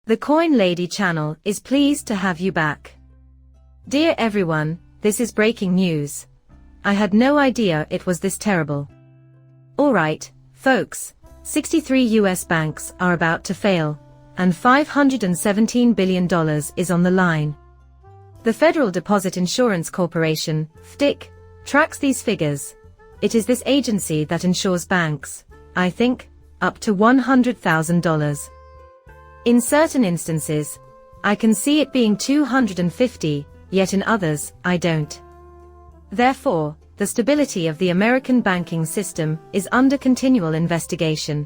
The Coin Lady channel is pleased to have you back. Dear everyone, this is breaking news. I had no idea it was this terrible. Alright, folks, 63 US banks are about to fail, and $517 billion is on the line. The Federal Deposit Insurance Corporation, FDIC, tracks these figures. It is this agency that insures banks, I think, up to $100,000. In certain instances, I can see it being 250, yet in others, I don't. Therefore, the stability of the American banking system is under continual investigation.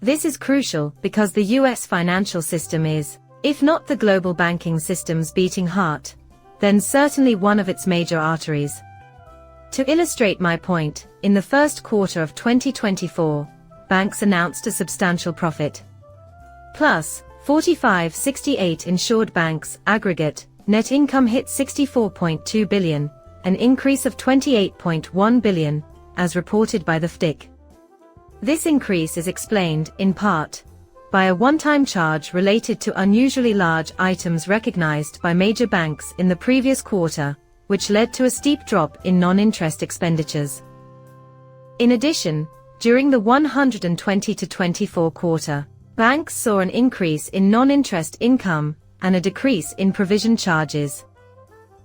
This is crucial because the US financial system is, if not the global banking system's beating heart, then certainly one of its major arteries. To illustrate my point, in the first quarter of 2024, banks announced a substantial profit. Plus, 68 insured banks aggregate net income hit $64.2 billion, an increase of $28.1 billion, as reported by the FDIC. This increase is explained, in part, by a one-time charge related to unusually large items recognized by major banks in the previous quarter, which led to a steep drop in non-interest expenditures. In addition, during the 120-24 quarter, banks saw an increase in non-interest income and a decrease in provision charges.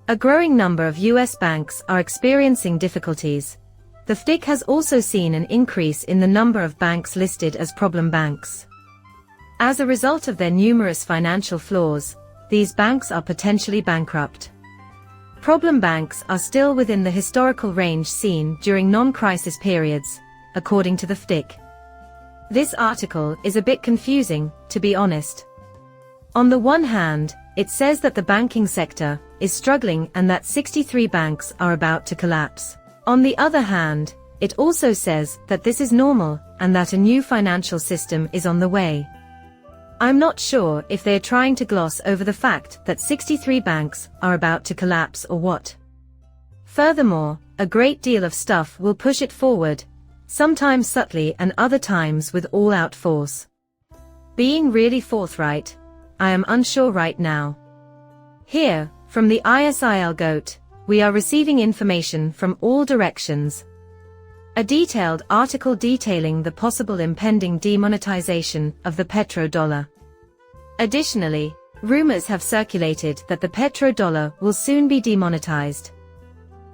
A growing number of US banks are experiencing difficulties. The FDIC has also seen an increase in the number of banks listed as problem banks. As a result of their numerous financial flaws, these banks are potentially bankrupt. Problem banks are still within the historical range seen during non-crisis periods, according to the FDIC. This article is a bit confusing, to be honest. On the one hand, it says that the banking sector is struggling and that 63 banks are about to collapse. On the other hand, it also says that this is normal and that a new financial system is on the way. I'm not sure if they are trying to gloss over the fact that 63 banks are about to collapse or what. Furthermore, a great deal of stuff will push it forward, sometimes subtly and other times with all-out force. Being really forthright, I am unsure right now. Here, from the ISIL GOAT, we are receiving information from all directions. A detailed article detailing the possible impending demonetization of the petrodollar. Additionally, rumors have circulated that the petrodollar will soon be demonetized.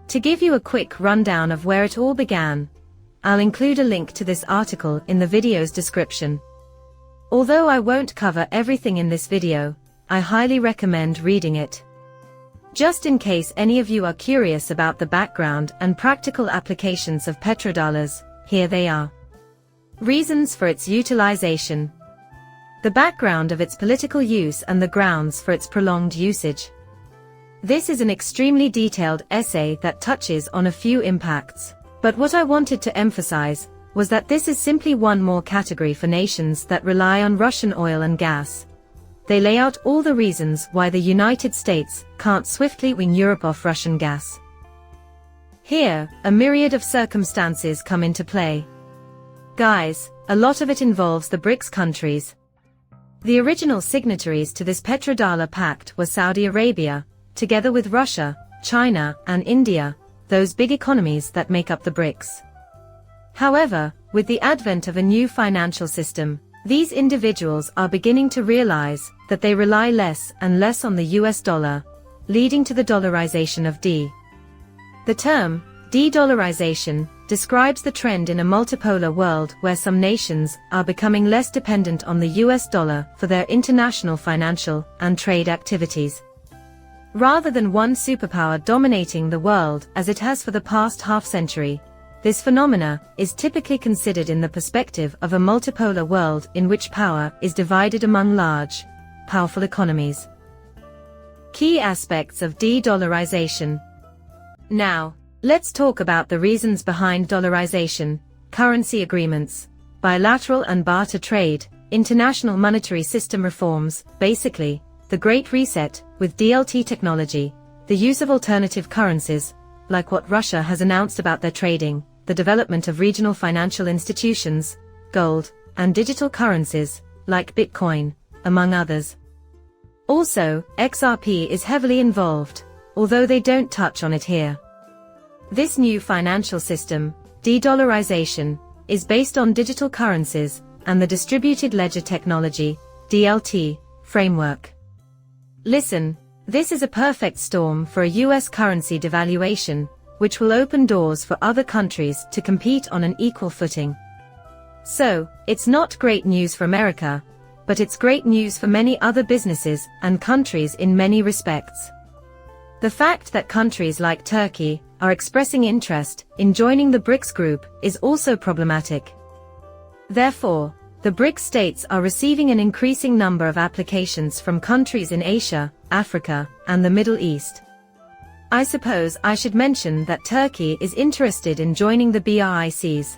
To give you a quick rundown of where it all began, I'll include a link to this article in the video's description. Although I won't cover everything in this video, I highly recommend reading it. Just in case any of you are curious about the background and practical applications of petrodollars, here they are. Reasons for its utilization. The background of its political use and the grounds for its prolonged usage. This is an extremely detailed essay that touches on a few impacts. But what I wanted to emphasize was that this is simply one more category for nations that rely on Russian oil and gas. They lay out all the reasons why the United States can't swiftly wean Europe off Russian gas. Here, a myriad of circumstances come into play. Guys, a lot of it involves the BRICS countries. The original signatories to this petrodollar pact were Saudi Arabia, together with Russia, China, and India, those big economies that make up the BRICS. However, with the advent of a new financial system, these individuals are beginning to realize that they rely less and less on the US dollar, leading to the dollarization of D. The term, de-dollarization, describes the trend in a multipolar world where some nations are becoming less dependent on the US dollar for their international financial and trade activities. Rather than one superpower dominating the world as it has for the past half-century, this phenomena is typically considered in the perspective of a multipolar world in which power is divided among large, powerful economies. Key aspects of de-dollarization. Now, let's talk about the reasons behind dollarization, currency agreements, bilateral and barter trade, international monetary system reforms, basically, the Great Reset, with DLT technology, the use of alternative currencies, like what Russia has announced about their trading, the development of regional financial institutions, gold, and digital currencies, like Bitcoin, among others. Also, XRP is heavily involved, although they don't touch on it here. This new financial system, de-dollarization, is based on digital currencies and the distributed ledger technology, DLT, framework. Listen, this is a perfect storm for a US currency devaluation, which will open doors for other countries to compete on an equal footing. So, it's not great news for America, but it's great news for many other businesses and countries in many respects. The fact that countries like Turkey are expressing interest in joining the BRICS group is also problematic. Therefore, the BRICS states are receiving an increasing number of applications from countries in Asia, Africa, and the Middle East. I suppose I should mention that Turkey is interested in joining the BRICs.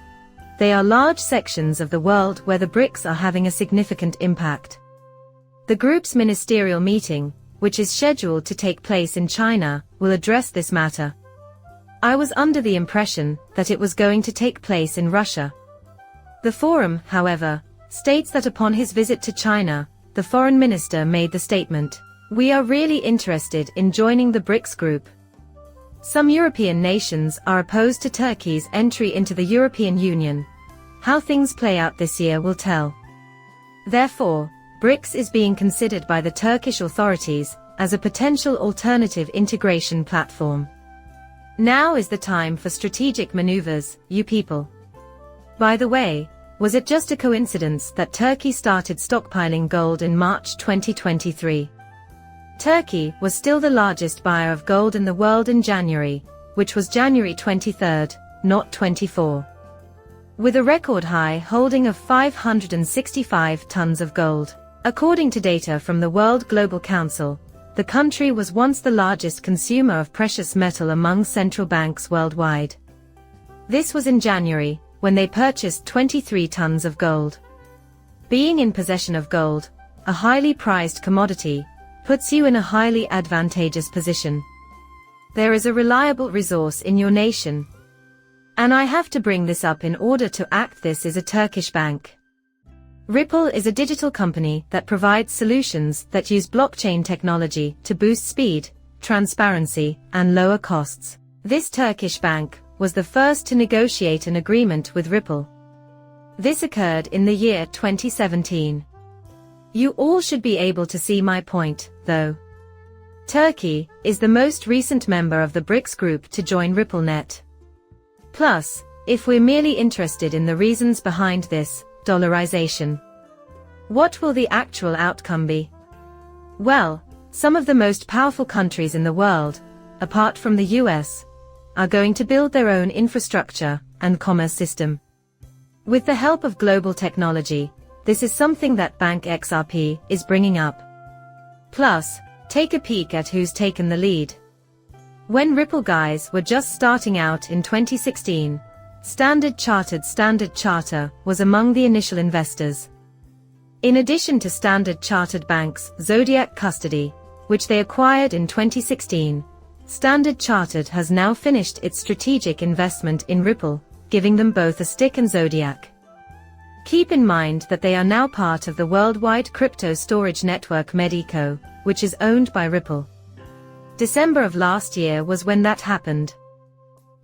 They are large sections of the world where the BRICS are having a significant impact. The group's ministerial meeting, which is scheduled to take place in China, will address this matter. I was under the impression that it was going to take place in Russia. The forum, however, states that upon his visit to China, the foreign minister made the statement, "We are really interested in joining the BRICS group." Some European nations are opposed to Turkey's entry into the European Union. How things play out this year will tell. Therefore, BRICS is being considered by the Turkish authorities as a potential alternative integration platform. Now is the time for strategic maneuvers, you people. By the way, was it just a coincidence that Turkey started stockpiling gold in March 2023? Turkey was still the largest buyer of gold in the world in January, which was January 23rd, not 24. With a record high holding of 565 tons of gold. According to data from the World Global Council, the country was once the largest consumer of precious metal among central banks worldwide. This was in January, when they purchased 23 tons of gold. Being in possession of gold, a highly prized commodity, puts you in a highly advantageous position. There is a reliable resource in your nation. And I have to bring this up in order to act. This is a Turkish bank. Ripple is a digital company that provides solutions that use blockchain technology to boost speed, transparency, and lower costs. This Turkish bank was the first to negotiate an agreement with Ripple. This occurred in the year 2017. You all should be able to see my point, though. Turkey is the most recent member of the BRICS group to join RippleNet. Plus, if we're merely interested in the reasons behind this, dollarization, what will the actual outcome be? Well, some of the most powerful countries in the world, apart from the US, are going to build their own infrastructure and commerce system. With the help of global technology, this is something that Bank XRP is bringing up. Plus, take a peek at who's taken the lead. When Ripple guys were just starting out in 2016, Standard Chartered was among the initial investors. In addition to Standard Chartered Bank's Zodiac Custody, which they acquired in 2016, Standard Chartered has now finished its strategic investment in Ripple, giving them both a stick and Zodiac. Keep in mind that they are now part of the worldwide crypto storage network Medico, which is owned by Ripple. December of last year was when that happened.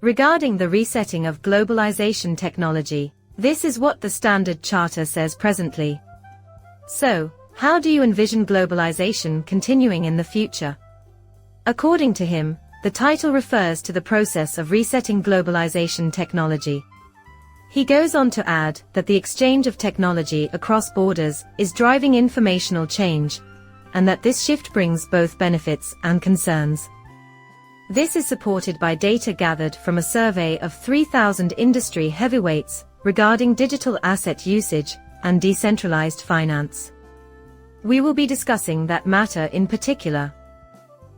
Regarding the resetting of globalization technology, this is what the Standard Charter says presently. So, how do you envision globalization continuing in the future? According to him, the title refers to the process of resetting globalization technology. He goes on to add that the exchange of technology across borders is driving informational change, and that this shift brings both benefits and concerns. This is supported by data gathered from a survey of 3,000 industry heavyweights regarding digital asset usage and decentralized finance. We will be discussing that matter in particular.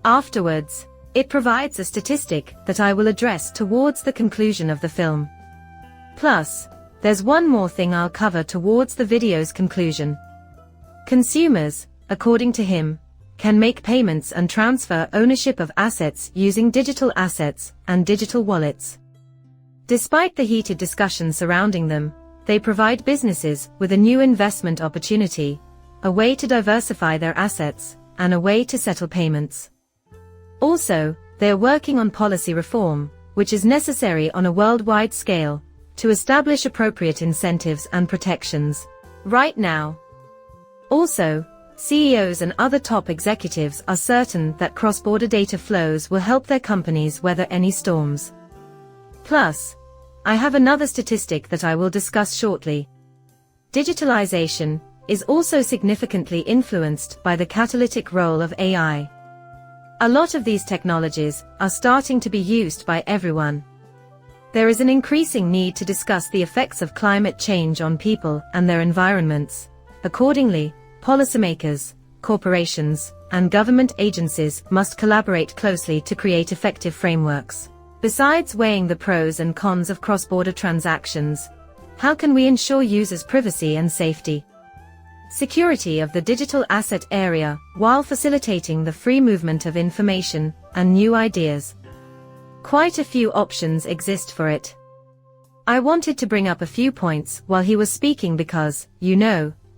Afterwards, it provides a statistic that I will address towards the conclusion of the film. Plus, there's one more thing I'll cover towards the video's conclusion. Consumers, according to him, can make payments and transfer ownership of assets using digital assets and digital wallets. Despite the heated discussion surrounding them, they provide businesses with a new investment opportunity, a way to diversify their assets, and a way to settle payments. Also, they are working on policy reform, which is necessary on a worldwide scale, to establish appropriate incentives and protections. Right now. Also, CEOs and other top executives are certain that cross-border data flows will help their companies weather any storms. Plus, I have another statistic that I will discuss shortly. Digitalization is also significantly influenced by the catalytic role of AI. A lot of these technologies are starting to be used by everyone. There is an increasing need to discuss the effects of climate change on people and their environments. Accordingly, policymakers, corporations, and government agencies must collaborate closely to create effective frameworks. Besides weighing the pros and cons of cross-border transactions, how can we ensure users' privacy and safety? Security of the digital asset area while facilitating the free movement of information and new ideas. Quite a few options exist for it. I wanted to bring up a few points while he was speaking because,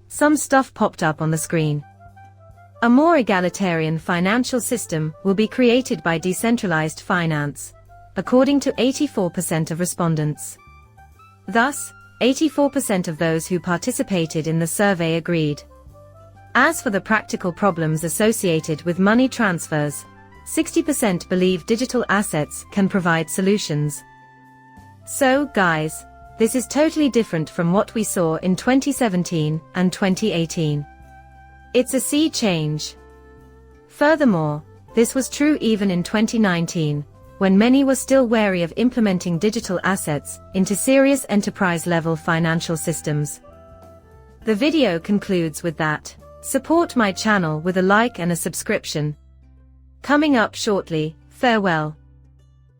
some stuff popped up on the screen. A more egalitarian financial system will be created by decentralized finance, according to 84% of respondents. Thus, 84% of those who participated in the survey agreed. As for the practical problems associated with money transfers, 60% believe digital assets can provide solutions. So, guys, this is totally different from what we saw in 2017 and 2018. It's a sea change. Furthermore, this was true even in 2019, when many were still wary of implementing digital assets into serious enterprise-level financial systems. The video concludes with that. Support my channel with a like and a subscription. Coming up shortly, farewell.